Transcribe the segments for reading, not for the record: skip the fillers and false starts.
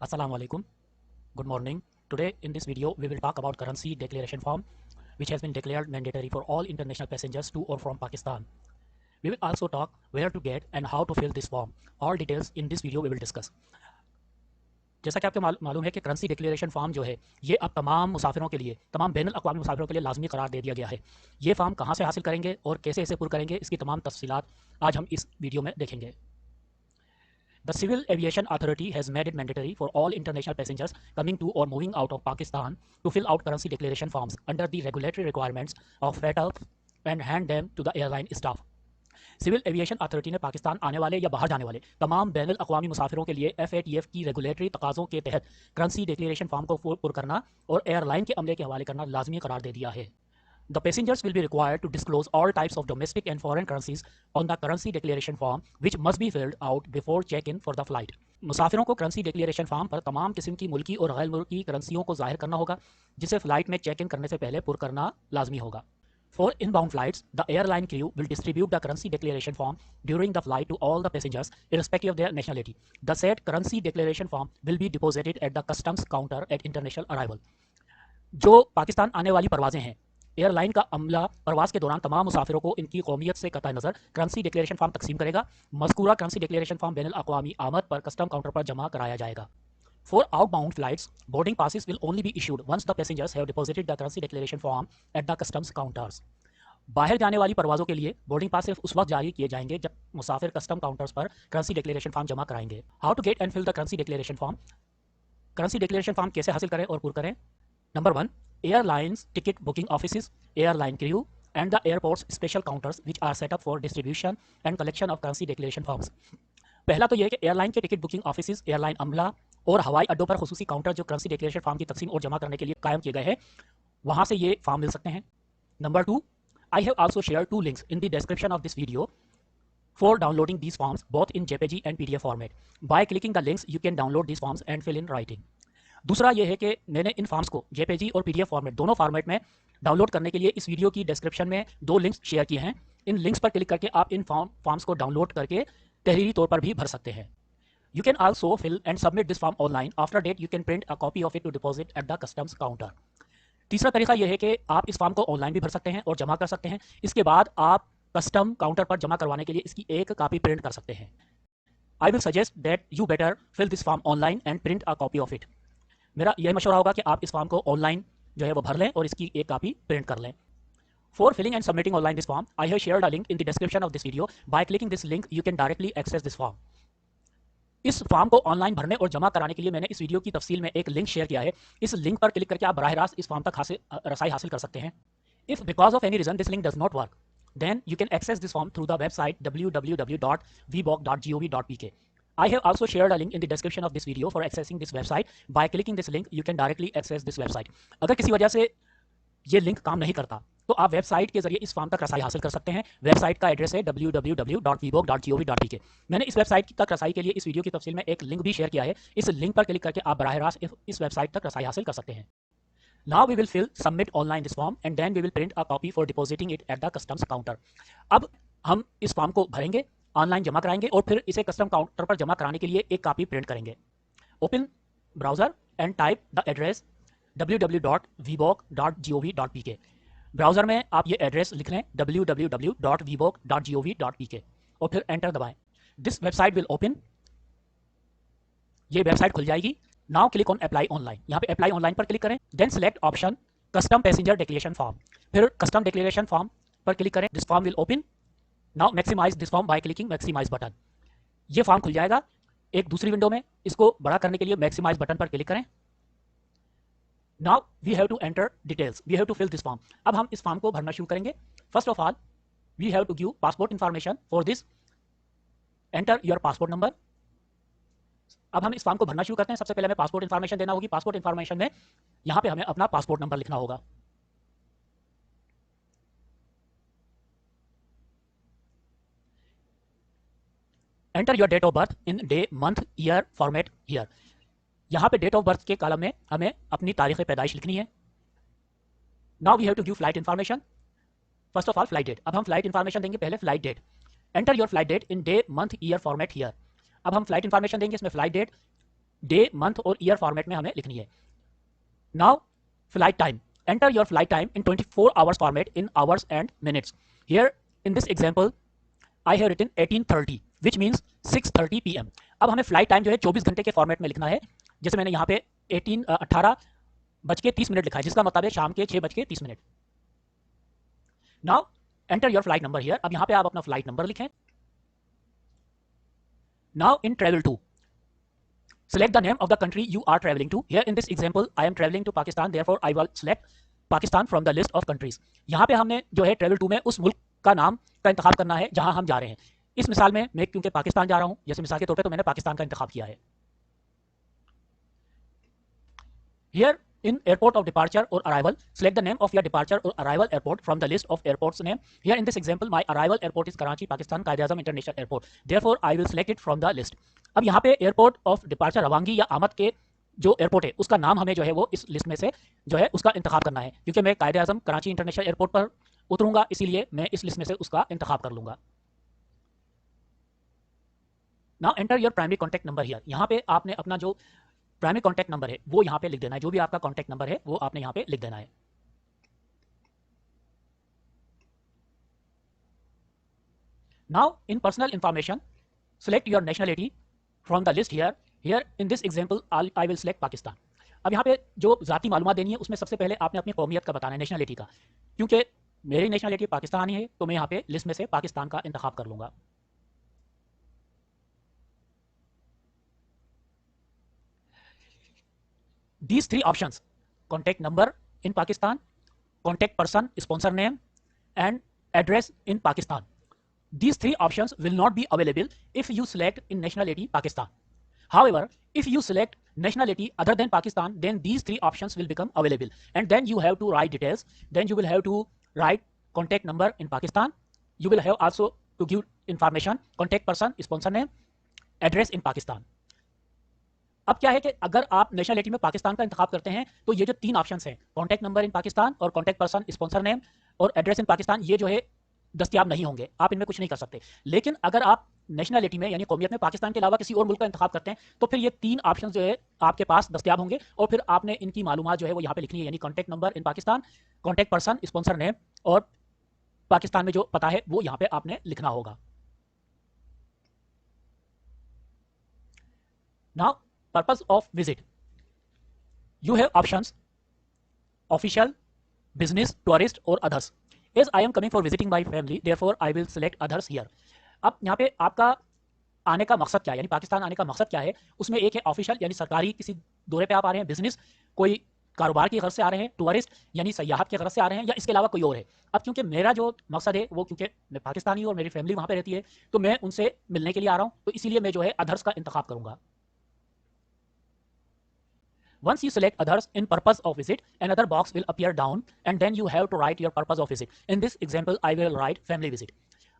Assalamu alaikum. Good morning. Today in this video we will talk about currency declaration form which has been declared mandatory for all international passengers to or from Pakistan. We will also talk where to get and how to fill this form. All details in this video we will discuss. जैसा कि आपको मालूम है कि currency declaration form जो है ये अब तमाम मुसाफिरों के लिए, तमाम बैनुल अक़वामी मुसाफिरों के लिए लाजमी करार दे दिया गया है। ये फॉर्म कहाँ से हासिल करेंगे और कैसे इसे पुर करेंगे, इसकी तमाम तफसीलात आज हम इस वीडियो में देखेंगे। The Civil Aviation Authority has made it mandatory for all international passengers coming to or moving out of Pakistan to fill out currency declaration forms under the regulatory requirements of FATF and hand them to the airline staff. Civil aviation authority ने पाकिस्तान आने वाले या बाहर जाने वाले तमाम बैनुल अक़वामी मुसाफिरों के लिए FATF की रेगुलेटरी तकाज़ों के तहत करेंसी डिक्लेरेशन फॉर्म को पुर करना और एयरलाइन के अमले के हवाले करना लाजमी करार दे दिया है। The passengers will be required to disclose all types of domestic and foreign currencies on the currency declaration form, which must be filled out before check-in for the flight. मुसाफिरों को करेंसी डिक्लेरेशन फॉर्म पर तमाम किस्म की मुल्की और गैर मुल्की करेंसियों को जाहिर करना होगा, जिसे फ्लाइट में चेक इन करने से पहले पुर करना लाजमी होगा। For inbound flights, the airline crew will distribute the currency declaration form during the flight to all the passengers, irrespective of their nationality. The said currency declaration form will be deposited at the customs counter at international arrival. जो पाकिस्तान आने वाली परवाजें हैं, airline का अमला प्रवास के दौरान तमाम मुसाफिरों को इनकी कौमियत से कतई नज़र करेंसी डिक्लेरेशन फॉर्म तकसीम करेगा। मज़कूरा करेंसी डिक्लेरेशन फॉर्म बैनुल अक़वामी आमद पर कस्टम काउंटर पर जमा कराया जाएगा। For outbound flights, boarding passes will only be issued once the passengers have deposited the currency declaration form at the customs counters. बाहर जाने वाली परवाज़ों के लिए बोर्डिंग पास सिर्फ उस वक्त जारी किए जाएंगे जब मुसाफिर कस्टम काउंटर्स पर करेंसी डिक्लेरेशन फॉर्म जमा कराएंगे। How to get and fill the currency declaration form. Currency declaration form कैसे हासिल करें और पुर करें। Number 1, airlines ticket booking offices, airline crew and the airport's special counters which are set up for distribution and collection of currency declaration forms. पहला तो यह है कि एयरलाइन के टिकट बुकिंग ऑफिसेज, एयरलाइन अमला और हवाई अड्डों पर खुसूसी काउंटर जो करेंसी डिक्लेरेशन फॉर्म की तकसीम और जमा करने के लिए कायम किए गए हैं, वहां से ये फॉर्म मिल सकते हैं। Number 2, I have also shared 2 links in the description of this video for downloading these forms both in JPG and PDF format. By clicking the links you can download these forms and fill in writing. दूसरा ये है कि मैंने इन forms को JPG और PDF format दोनों format में download करने के लिए इस वीडियो की डिस्क्रिप्शन में 2 लिंक्स शेयर किए हैं। इन लिंक्स पर क्लिक करके आप इन फॉर्म्स को डाउनलोड करके तहरीरी तौर पर भी भर सकते हैं। You can also fill and submit this form online. After that you can print a copy of it to deposit at the customs counter. तीसरा तरीका यह है कि आप इस फॉर्म को ऑनलाइन भी भर सकते हैं और जमा कर सकते हैं। इसके बाद आप कस्टम काउंटर पर जमा करवाने के लिए इसकी एक कॉपी प्रिंट कर सकते हैं। I will suggest that you better fill this form online and print a copy of it. मेरा यह मशवरा होगा कि आप इस फॉर्म को ऑनलाइन जो है वो भर लें और इसकी एक कॉपी प्रिंट कर लें। For filling and submitting online this form I have shared a link in the description of this video. By clicking this link you can directly access this form. इस फॉर्म को online भरने और जमा कराने के लिए मैंने इस वीडियो की तफसील में एक लिंक शेयर किया है। इस लिंक पर क्लिक करके आप बराह रास्त इस फॉर्म तक रसाई हासिल कर सकते हैं। If because of any reason this link does not work, then you can access this form through the website www.vboc.gov.pk. I have also shared a link in the description of this video for accessing this website. By clicking this link, you can directly access this website. अगर किसी वजह से ये link काम नहीं करता तो आप वेबसाइट के जरिए इस फॉर्म तक रसाई हासिल कर सकते हैं। वेबसाइट का एड्रेस है www.vboc.gov.pk। मैंने इस वेबसाइट तक रसाई के लिए इस वीडियो की तफसील में एक लिंक भी शेयर किया है। इस लिंक पर क्लिक करके आप बराह रास्त इस वेबसाइट तक रसाई हासिल कर सकते हैं। Now we will submit online this form and then we will print a copy for depositing it at the customs counter. अब हम इस फॉर्म को भरेंगे, ऑनलाइन जमा कराएंगे और फिर इसे कस्टम काउंटर पर जमा कराने के लिए एक कॉपी प्रिंट करेंगे। Open browser and type the address www.vboc.gov.pk। Browser में आप ये एड्रेस लिख लें www.vboc.gov.pk और फिर एंटर दबाएं। This website will open. ये वेबसाइट खुल जाएगी। Now click on apply online. यहाँ पे अप्लाई ऑनलाइन पर क्लिक करें। Then select option custom passenger declaration form. फिर कस्टम डिक्लेरेशन फॉर्म पर क्लिक करें। This form will open. Now maximize this form by clicking maximize button. ये form खुल जाएगा एक दूसरी विंडो में। इसको बड़ा करने के लिए मैक्सिमाइज बटन पर क्लिक करें। Now we have to enter details, we have to fill this form. अब हम इस फॉर्म को भरना शुरू करेंगे। First of all we have to give passport information. For this enter your passport number. अब हम इस फॉर्म को भरना शुरू करते हैं। सबसे पहले हमें पासपोर्ट इन्फॉर्मेशन देना होगी। पासपोर्ट इन्फॉर्मेशन में यहां पे हमें अपना पासपोर्ट नंबर लिखना होगा। Enter your date of birth in day month year format here. यहां पे डेट ऑफ बर्थ के कॉलम में हमें अपनी तारीख पैदाइश लिखनी है। Now we have to give flight information. First of all flight date. अब हम फ्लाइट इन्फॉर्मेशन देंगे। पहले flight date. Enter your flight date in day month year format here. अब हम फ्लाइट इन्फॉर्मेशन देंगे। इसमें फ्लाइट डेट डे, मंथ और year format में हमें लिखनी है। Now flight time, enter your flight time in 24 hours format in hours and minutes. Here in this example I have written 18:30 which means 6:30 PM। अब हमें flight time जो है 24 घंटे के फॉर्मेट में लिखना है। जैसे मैंने यहाँ पे 18:30 लिखा है, जिसका मतलब है शाम के 6:30। Now enter your flight number here. अब यहाँ पे आप अपना फ्लाइट नंबर लिखें। Now in travel to, select the name of the country you are traveling to. Here in this example I am traveling to Pakistan, therefore I will select Pakistan from the list of countries। यहाँ पे हमने जो है travel to में उस मुल्क का नाम का इंतखाब करना है जहां हम जा रहे हैं। इस मिसाल में मैं क्योंकि पाकिस्तान जा रहा हूं, जैसे मिसाल के तौर पे, तो मैंने पाकिस्तान का इंतखाब किया है। Here in airport of departure or arrival, select the name of your departure or arrival airport from the list of airports name। Here in this example my arrival airport is Karachi, Pakistan, Quaid-e-Azam International Airport, therefore I will select it from the list। अब यहाँ पे airport of departure रवांगी या आमद के जो airport है उसका नाम हमें जो है वो इस लिस्ट में से जो है उसका इंतखाब करना है। क्योंकि मैं कायद-ए-आज़म कराची इंटरनेशनल एयरपोर्ट पर उतरूंगा, इसीलिए मैं इस लिस्ट में से उसका इंतखाब कर लूंगा। Now enter your primary contact number here. यहाँ पे आपने अपना जो प्राइमरी कॉन्टैक्ट नंबर है वो यहाँ पे लिख देना है। जो भी आपका कॉन्टैक्ट नंबर है वो आपने यहाँ पे लिख देना है। Now in personal information select your nationality from the list here। Here in this example I will select Pakistan। अब यहाँ पे जो ज़ाती मालूमात देनी है उसमें सबसे पहले आपने अपनी कौमियत का बताना है, नेशनलिटी का। क्योंकि मेरी नेशनलिटी पाकिस्तानी है तो मैं यहाँ पे लिस्ट में से पाकिस्तान का इंतखाब कर लूँगा। These three options, contact number in Pakistan, contact person, sponsor name and address in Pakistan, these three options will not be available if you select in nationality Pakistan। However, if you select nationality other than Pakistan, then these three options will become available, and then you have to write details। Then you will have to write contact number in Pakistan, you will have also to give information, contact person, sponsor name, address in Pakistan। अब क्या है कि अगर आप nationality में पाकिस्तान का इंतखाब करते हैं तो ये जो तीन ऑप्शंस हैं, कॉन्टैक्ट नंबर इन पाकिस्तान और कॉन्टैक्ट पर्सन, स्पॉन्सर नेम और एड्रेस इन पाकिस्तान, ये जो है दस्तियाब नहीं होंगे, आप इनमें कुछ नहीं कर सकते। लेकिन अगर आप नेशनलिटी में यानी कौमियत में पाकिस्तान के अलावा किसी और मुल्क का इंतखाब करते हैं तो फिर ये तीन ऑप्शन जो है आपके पास दस्तियाब होंगे, और फिर आपने इनकी मालूमात जो है वो यहाँ पे लिखनी है, यानी contact number in Pakistan, contact person, sponsor name और पाकिस्तान में जो पता है वो यहाँ पे आपने लिखना होगा। Now purpose of visit, you have options official, business, tourist और others। as I am coming for visiting my family, therefore I will select others here। अब यहाँ पे आपका आने का मकसद क्या है, यानी पाकिस्तान आने का मकसद क्या है, उसमें एक है ऑफिशियल यानी सरकारी किसी दौरे पे आप आ रहे हैं, बिजनेस कोई कारोबार की गर्ज से आ रहे हैं, टूरिस्ट यानी सयाहत की गर्ज से आ रहे हैं, या इसके अलावा कोई और है। अब क्योंकि मेरा जो मकसद है वो, क्योंकि मैं पाकिस्तानी हूँ और मेरी फैमिली वहाँ पे रहती है तो मैं उनसे मिलने के लिए आ रहा हूँ, तो इसीलिए मैं जो है अदर्स का इंतखाब करूँगा। Once you select others in purpose of visit, another box will appear down and then you have to write your purpose of visit। In this example I will write family visit।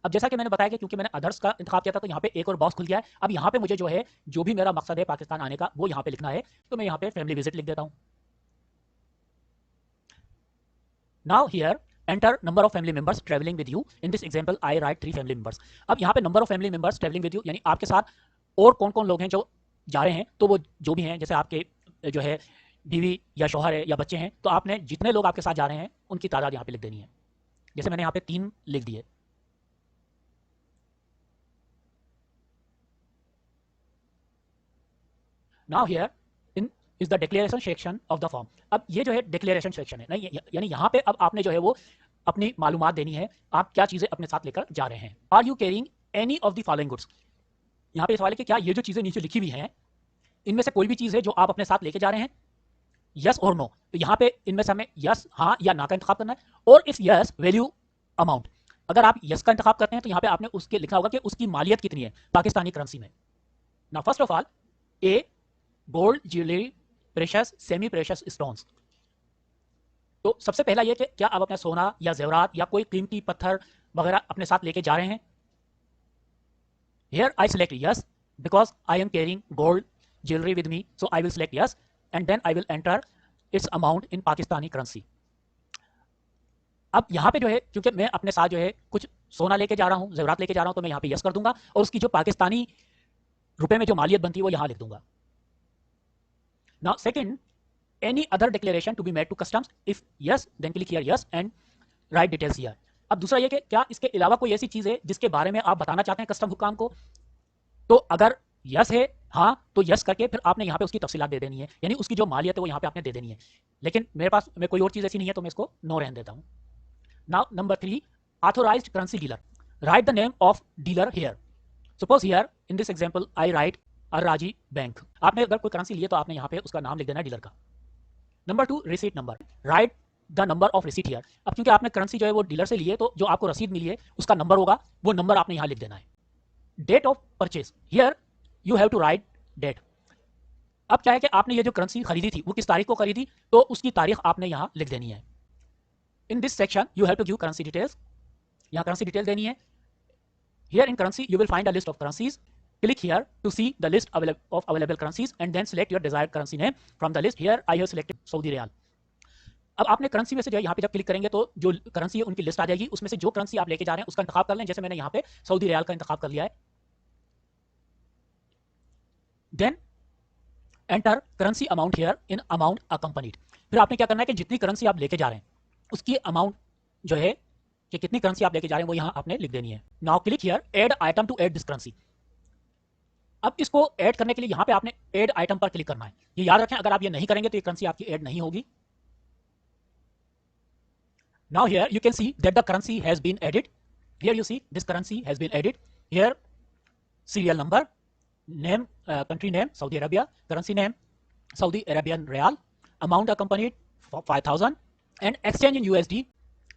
अब जैसा कि मैंने बताया कि क्योंकि मैंने others का इंतखाब किया था तो यहाँ पे एक और बॉक्स खुल गया है। अब यहाँ पे मुझे जो है जो भी मेरा मकसद है पाकिस्तान आने का वो यहाँ पे लिखना है, तो मैं यहाँ पे फैमिली विजिट लिख देता हूँ। Now here enter number of family members traveling with you। In this example I write 3 family members। अब यहाँ पे number of family members traveling with you यानी आपके साथ और कौन कौन लोग हैं जो जा रहे हैं, तो वो जो भी हैं, जैसे आपके जो है बीवी या शौहर है या बच्चे हैं, तो आपने जितने लोग आपके साथ जा रहे हैं उनकी तादाद यहाँ पे लिख देनी है। जैसे मैंने यहाँ पे 3 लिख दिए। Now here in is the declaration section of the form. अब ये जो है डिक्लेरेशन सेक्शन है, नहीं यानी यहाँ पे अब आपने जो है वो अपनी मालूमात देनी है, आप क्या चीज़ें अपने साथ लेकर जा रहे हैं। Are you carrying any of the following goods. यहाँ पे सवाल है कि क्या ये जो चीज़ें नीचे लिखी हुई हैं इनमें से कोई भी चीज़ है जो आप अपने साथ लेके जा रहे हैं, यस और नो। तो यहाँ पे इनमें से हमें यस, हाँ या ना का इंतखाब करना है, और इफ यस वैल्यू अमाउंट। अगर आप यस का इंतखाब करते हैं तो यहाँ पे आपने उसके लिखना होगा कि उसकी मालियत कितनी है पाकिस्तानी करेंसी में। ना first of all A gold jewellery, precious, semi precious stones. तो सबसे पहला ये कि क्या आप अपना सोना या जेवरात या कोई कीमती पत्थर वगैरह अपने साथ लेके जा रहे हैं। Here I select yes because I am carrying gold jewellery with me, so I will select yes and then I will enter its amount in Pakistani currency. अब यहाँ पे जो है क्योंकि मैं अपने साथ जो है कुछ सोना लेके जा रहा हूँ, जेवरात लेके जा रहा हूँ, तो मैं यहाँ पे यस कर दूंगा और उसकी जो पाकिस्तानी रुपए में जो मालियत बनती है वो यहाँ लिख दूंगा। Now second, any other declaration to be made to customs? If yes, then click here yes and write details here. अब दूसरा ये कि क्या इसके अलावा कोई ऐसी चीज है जिसके बारे में आप बताना चाहते हैं कस्टम हुकाम को, तो अगर यस है, हाँ, तो यस करके फिर आपने यहाँ पे उसकी तफसीलात दे देनी है, यानी उसकी जो मालियत है वो यहाँ पे आपने दे देनी है। लेकिन मेरे पास में कोई और चीज़ ऐसी नहीं है तो मैं इसको नो रहने देता हूँ। Now number 3, authorized currency dealer. Write the name of dealer here. Suppose here in this example I write Al Rajhi bank. आपने अगर कोई करेंसी लिए तो आपने यहाँ पे उसका नाम लिख देना है डीलर का। Number 2, receipt number. Right the number of receipt here. अब क्योंकि आपने करेंसी जो है वो डीलर से लिए तो जो आपको रसीद मिली है उसका नंबर होगा, वो नंबर आपने यहाँ लिख देना है। Date of purchase, here you have to write date. अब क्या है कि आपने ये जो करेंसी खरीदी थी वो किस तारीख को खरीदी, तो उसकी तारीख आपने यहाँ लिख देनी है। In this section you have to give currency details. यहाँ करेंसी डिटेल देनी है। Here in currency you will find a list of currencies. Click here to see the list of available currencies and then select your desired currency name from the list. Here I have selected Saudi riyal. अब आपने currency में से जो है यहाँ पे जब click करेंगे तो जो करेंसी है उनकी लिस्ट आ जाएगी, उसमें से जो करेंसी आप लेके जा रहे हैं उसका इंतखाब कर लें। जैसे मैंने यहाँ पे सऊदी रियाल का इंतखाब कर लिया है। Then enter currency amount here in amount accompanied. फिर आपने क्या करना है कि जितनी करेंसी आप लेके जा रहे हैं उसकी अमाउंट जो है कि कितनी करेंसी आप लेके जा रहे हैं वो यहाँ आपने लिख देनी है। Now click here add item to add this currency. अब इसको ऐड करने के लिए यहाँ पे आपने ऐड आइटम पर क्लिक करना है। ये याद रखें, अगर आप ये नहीं करेंगे तो ये करेंसी आपकी ऐड नहीं होगी। Now here you can see that the currency has been added. Here you see this currency has been added. Here serial number, name, country name Saudi Arabia, currency name Saudi Arabian Real, amount accompanied 5000 and exchange in USD.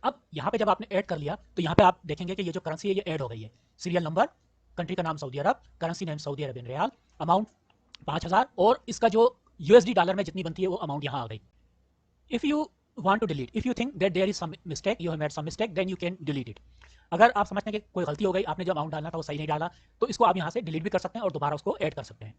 अब यहाँ पे जब आपने add कर लिया तो यहाँ पे आप देखेंगे कि ये जो करेंसी है ये ऐड हो गई है। सीरियल नंबर, कंट्री का नाम Saudi Arab, currency name Saudi Arabian riyal, amount 5000 और इसका जो USD डॉलर में जितनी बनती है वो अमाउंट यहाँ आ गई। If you want to delete, if you think that there is some mistake, you have made some mistake, then you can delete it. अगर आप समझते हैं कि कोई गलती हो गई, आपने जो अमाउंट डालना था वो सही नहीं डाला, तो इसको आप यहाँ से डिलीट भी कर सकते हैं और दोबारा उसको ऐड कर सकते हैं।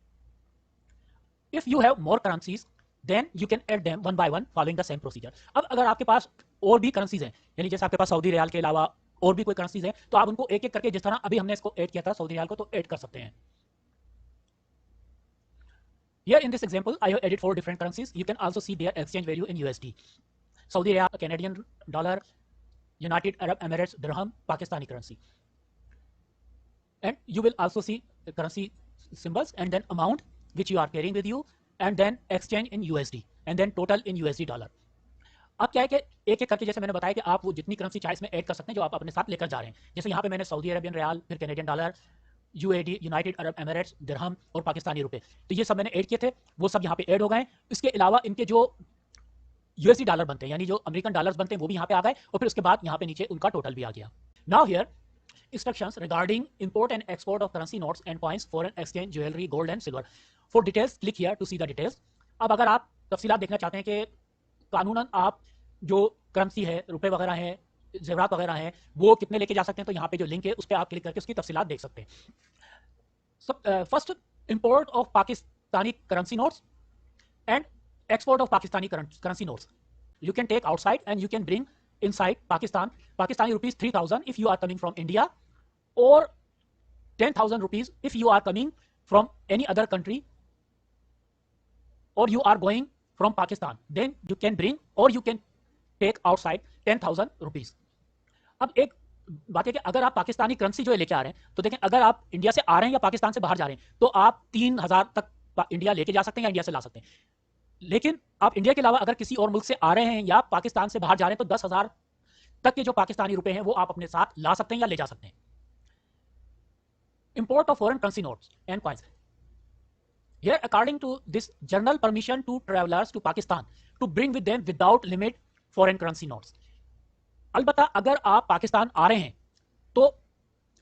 If you have more currencies, then you can add them one by one following the same procedure. अब अगर आपके पास और भी करेंसीज हैं, यानी जैसे आपके पास सऊदी रियाल के अलावा और भी कोई करेंसीज हैं, तो आप उनको एक एक करके जिस तरह अभी हमने इसको ऐड किया था सऊदी रियाल को, तो ऐड कर सकते हैं। Here in this example, I have added 4 different currencies. You can also see their exchange value in USD. Saudi Riyal, Canadian dollar, United Arab Emirates dirham, Pakistani currency. And you will also see the currency symbols and then amount which you are carrying with you and then exchange in USD and then total in USD dollar. अब क्या है कि एक एक करके जैसे मैंने बताया कि आप वो जितनी करेंसी चाहे इसमें ऐड कर सकते हैं जो आप अपने साथ लेकर जा रहे हैं। जैसे यहाँ पे मैंने सऊदी अरेबियन रियाल, फिर Canadian dollar, UAD, United Arab Emirates dirham और पाकिस्तानी रुपए, तो ये सब मैंने ऐड किए थे, वो सब यहाँ पे ऐड हो गए। इसके अलावा इनके जो USD डॉलर बनते हैं यानी जो अमेरिकन डॉलर्स बनते हैं वो भी यहाँ पे आ गए और फिर उसके बाद यहाँ पे नीचे उनका टोटल भी आ गया। Now here instructions regarding import and export of currency notes and coins, foreign exchange, jewelry, gold and silver. For details, click here to see the details. अब अगर आप तफसीलात देखना चाहते हैं कि कानूनन आप जो करेंसी है, रुपए वगैरह हैं, जेवरात वगैरह हैं, वो कितने लेके जा सकते हैं, तो यहाँ पे जो लिंक है उस पर आप क्लिक करके उसकी तफसीलात देख सकते हैं। First, import of Pakistani currency notes and export of Pakistani currency notes. You can take outside and you can bring inside Pakistan. Pakistani rupees 3000 if you are coming from India, or 10,000 rupees if you are coming from any other country, or you are going from Pakistan, then you can bring or you can take outside 10,000 rupees. अब एक बात है कि अगर आप Pakistani currency जो है लेके आ रहे हैं, तो देखें अगर आप इंडिया से आ रहे हैं या पाकिस्तान से बाहर जा रहे हैं, तो आप 3000 तक इंडिया लेके जा सकते हैं या इंडिया से ला सकते हैं। लेकिन आप इंडिया के अलावा अगर किसी और मुल्क से आ रहे हैं या पाकिस्तान से बाहर जा रहे हैं, तो 10,000 तक के जो पाकिस्तानी रुपए हैं वो आप अपने साथ ला सकते हैं या ले जा सकते हैं। Import of foreign currency notes and coins. Here, according to this general permission to travelers to Pakistan to bring with them without limit foreign currency notes. अलबत्ता अगर आप पाकिस्तान आ रहे हैं तो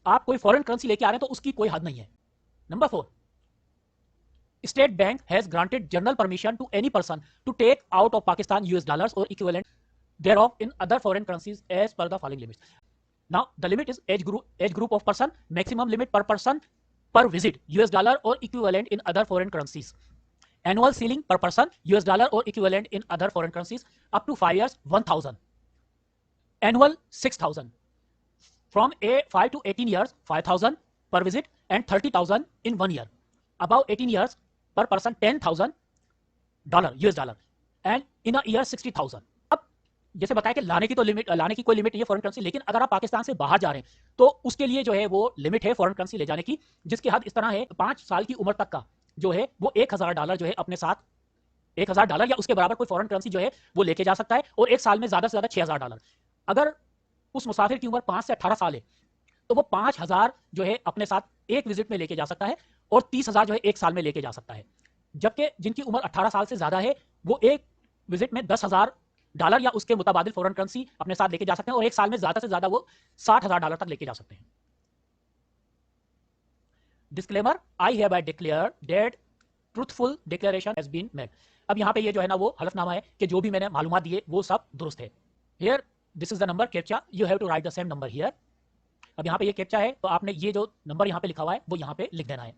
आप कोई फॉरेन करेंसी लेके आ रहे हैं तो उसकी कोई हद नहीं है। Number 4, State Bank has granted general permission to any person to take out of Pakistan US dollars or equivalent thereof in other foreign currencies as per the following limits. Now the limit is age group of person, maximum limit per person per visit US dollar or equivalent in other foreign currencies. Annual ceiling per person US dollar or equivalent in other foreign currencies up to 5 years 1000. Annual 6000. From 5 to 18 years 5000 per visit and 30,000 in 1 year. Above 18 years per person 10,000. Dollar, US dollar, and in a year 60,000। अब जैसे बताया कि लाने की कोई limit नहीं है foreign currency, लेकिन अगर आप पाकिस्तान से बाहर जा रहे हैं तो उसके लिए जो है वो लिमिट है फॉरेन करेंसी ले जाने की, जिसकी हद इस तरह है 5 साल की उम्र तक का जो है वो $1,000 जो है अपने साथ, $1,000 या उसके बराबर कोई फॉरेन करेंसी जो है वो लेके जा सकता है, और एक साल में ज्यादा से ज्यादा $6,000। अगर उस मुसाफिर की उम्र 5 से 18 साल है तो वो 5,000 जो है अपने साथ एक विजिट में लेके जा सकता है, और 30,000 जो है एक साल में लेके जा सकता है। जबकि जिनकी उम्र 18 साल से ज्यादा है वो एक विजिट में $10,000 या उसके मुताबिल फॉरेन करेंसी अपने साथ लेके जा सकते हैं, और एक साल में ज्यादा से ज्यादा वो $60,000 तक लेके जा सकते हैं। Disclaimer, I have declare that truthful declaration has been made. अब यहाँ पे ये जो है ना वो हलफनामा है कि जो भी मैंने मालूमात दिए वो सब दुरुस्त है। Here this is the number captcha, you have to write the same number here. अब यहाँ पे ये कैप्चा है तो आपने ये जो नंबर यहाँ पे लिखा हुआ है वो यहाँ पे लिख देना है।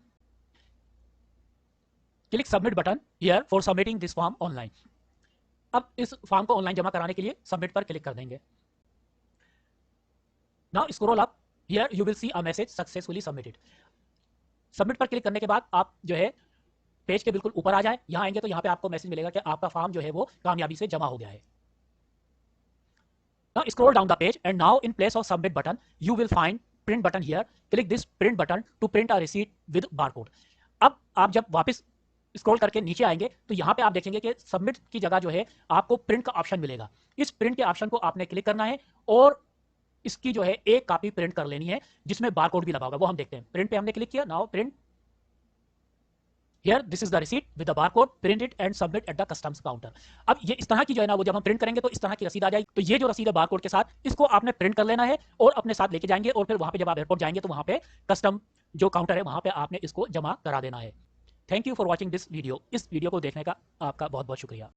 Click submit button here for submitting this form online. अब इस फॉर्म को ऑनलाइन जमा कराने के लिए सबमिट पर क्लिक कर देंगे। Now scroll up, here you will see a message successfully submitted. Submit पर क्लिक करने के बाद आप जो है पेज के बिल्कुल ऊपर आ जाए, यहाँ आएंगे तो यहाँ पे आपको मैसेज मिलेगा कि आपका फॉर्म जो है वो कामयाबी से जमा हो गया है। Now scroll down the page and now in place of submit button you will find print button here. Click this print button to print a receipt with barcode. अब आप जब वापस स्क्रॉल करके नीचे आएंगे तो यहाँ पे आप देखेंगे कि सबमिट की जगह जो है आपको प्रिंट का ऑप्शन मिलेगा। इस प्रिंट के ऑप्शन को आपने क्लिक करना है और इसकी जो है एक कॉपी प्रिंट कर लेनी है जिसमें बारकोड भी लगा होगा, वो हम देखते हैं। प्रिंट पे हमने क्लिक किया, now print here this is the receipt with the barcode, print it and submit eight the customs counter. अब ये इस तरह की जो है ना वो जब हम प्रिंट करेंगे तो इस तरह की रसीद आ जाएगी। तो ये जो रसीद है बारकोड के साथ, इसको आपने प्रिंट कर लेना है और अपने साथ लेके जाएंगे, और फिर वहां पे जब आप एयरपोर्ट जाएंगे तो वहां पे कस्टम जो काउंटर है वहां पे आपने इसको जमा करा देना है। Thank you for watching this video. इस वीडियो को देखने का आपका बहुत बहुत शुक्रिया।